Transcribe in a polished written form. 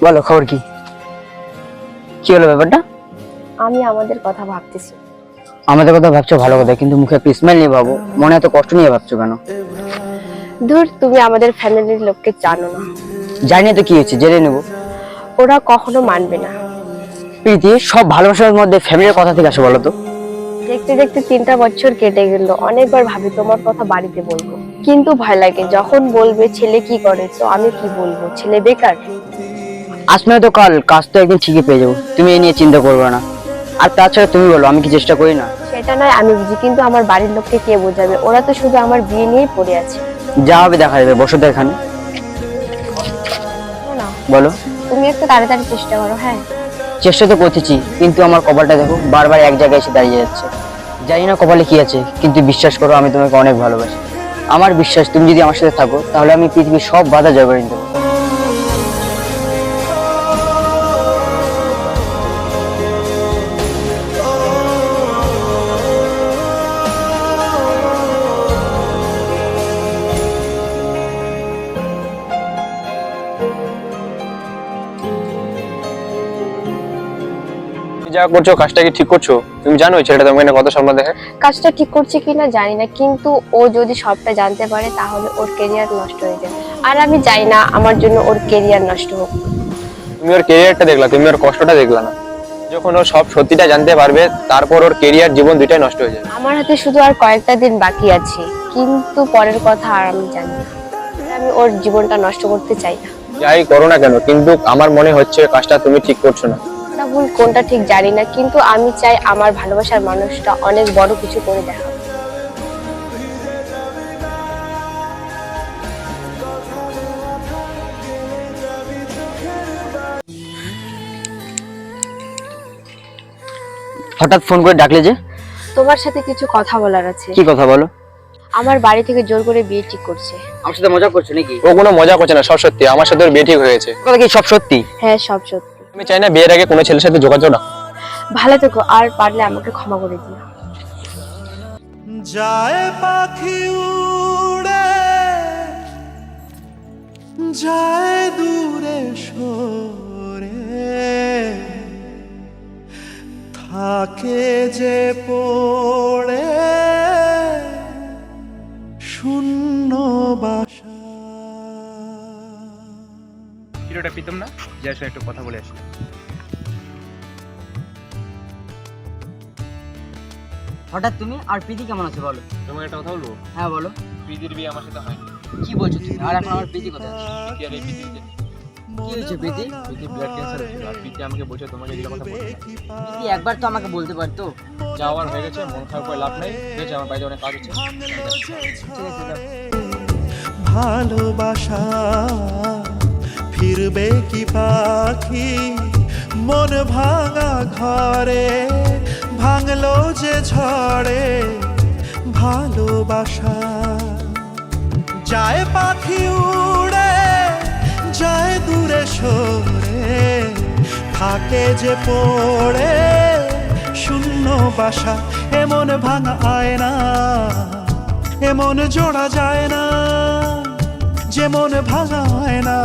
বলো খবর কি? কি হলো ব্যাপারটা? আমি আমাদের কথা ভাবতেছি। আমাদের কথা ভাবছো ভালো কথা, কিন্তু মুখে একটা স্মাইল নিয়ে ভাবো, মনে এত কষ্ট নিয়ে ভাবছো কেন? ধুর, তুমি আমাদের ফ্যামিলির লোককে জানো না। জানি না তো কি হয়েছে, জেনে নেবো। ওরা কখনো মানবে না। প্রীতি, সব ভালোবাসার মধ্যে ফ্যামিলির কথা থেকে আসে বলো তো? দেখতে দেখতে 3টা বছর কেটে গেল। অনেকবার ভাবি তোমার কথা বাড়িতে বলবো, কিন্তু ভয় লাগে যখন বলবে ছেলে কি করে, তো আমি কি বলবো ছেলে বেকার। আজ নয় তো কাল কাজ তো একদিন ঠিকই পেয়ে যাবো, তুমি এ নিয়ে চিন্তা করবে না। আর তাছাড়া তুমি বলো, আমি কি চেষ্টা করি না? সেটা নয় আমি বুঝি, কিন্তু আমার বাড়ির লোককে কে বোঝাবে? ওরা তো শুধু আমার বিয়ে নিয়েই পড়ে আছে। যা হবে দেখা যাবে, বসো তো এখানে। শোনো না, বলো। তুমি একটু তাড়াতাড়ি চেষ্টা করো। হ্যাঁ, চেষ্টা তো করতেছি, কিন্তু আমার কপালটা দেখো, বারবার এক জায়গায় এসে দাঁড়িয়ে যাচ্ছে। জানি না কপালে কি আছে, কিন্তু বিশ্বাস করো আমি তোমাকে অনেক ভালোবাসি। আমার বিশ্বাস তুমি যদি আমার সাথে থাকো, তাহলে আমি পৃথিবীর সব বাধা জয় করে নিতে পারবো। যা করছো কাজটা কি ঠিক করছো? তুমি জানো এই ছেলেটা তোমাকে কত সম্মান দেখে? কাজটা ঠিক করছে কিনা জানি না, কিন্তু ও যদি সবটা জানতে পারে তাহলে ওর কেরিয়ার নষ্ট হয়ে যাবে। আর আমি চাই না আমার জন্য ওর কেরিয়ার নষ্ট হোক। তুমি ওর কেরিয়ারটা দেখলা, তুমি ওর কষ্টটা দেখলা না। যখন ও সব সত্যিটা জানতে পারবে, তারপর ওর কেরিয়ার জীবন দুইটাই নষ্ট হয়ে যাবে। আমার হাতে শুধু আর কয়েকটা দিন বাকি আছে, কিন্তু পরের কথা আর আমি জানি না। আমি ওর জীবনটা নষ্ট করতে চাই না। যাই করো না কেন, কিন্তু আমার মনে হচ্ছে কাজটা তুমি ঠিক করছো না। না ভুল কোনটা ঠিক জানি না, কিন্তু আমি চাই আমার ভালোবাসার মানুষটা অনেক বড় কিছু করে দেখাবে। হঠাৎ ফোন করে ডাকলে যে? তোমার সাথে কিছু কথা বলার আছে। কি কথা বলো? আমার বাড়ি থেকে জোর করে বিয়ে ঠিক করছে। আমার সাথে মজা করছো নাকি? ও কোনো মজা করছে না, সব সত্যি। আমার সাথে ওর বিয়ে ঠিক হয়েছে। কথা কি সব সত্যি? হ্যাঁ, সব সত্যি। আমি চাই না বিয়ের আগে কোনো ছেলের সাথে যোগাযোগ না। ভালো থেকো, আর পারলে আমাকে ক্ষমা করে দিও। যায় পাখি উড়ে যায় দূরে সরে, থাকে যে পড়ে শূন্য বাসা। ভিডিওটা প্রীতম না, যার সাথে একটু কথা বলে আসি। হঠাৎ তুমি? আর প্রীতি কেমন আছে বলো? তোমাকে একটা কথা বলবো? হ্যাঁ বলো। প্রীতির বিয়ে আমার সাথে হয়নি। কি বলছো তুমি? আর এখন আমার প্রীতি কোথায় আছে? প্রীতি আর এই পৃথিবীতে নেই। কি হয়েছে প্রীতি? প্রীতি ব্লাড ক্যান্সার হয়েছিল, আর প্রীতি আমাকে বলছে তোমাকে যেটা কথা বলতে। প্রীতি একবার তো আমাকে বলতে পারতো। যাওয়ার হয়ে গেছে, মন খারাপ করে লাভ নেই। ঠিক আছে, আমার বাড়িতে অনেক কাজ আছে। ঠিক আছে দাও। ভালোবাসা ফিরবে কি পাখি মন ভাঙা ঘরে, ভাঙলো যে ঝড়ে ভালোবাসা। যায় পাখি উড়ে যায় দূরে সরে, থাকে যে পড়ে শূন্য বাসা। এমন ভাঙা আয়না এমন জোড়া যায় না, যেমন ভাঙা আয়না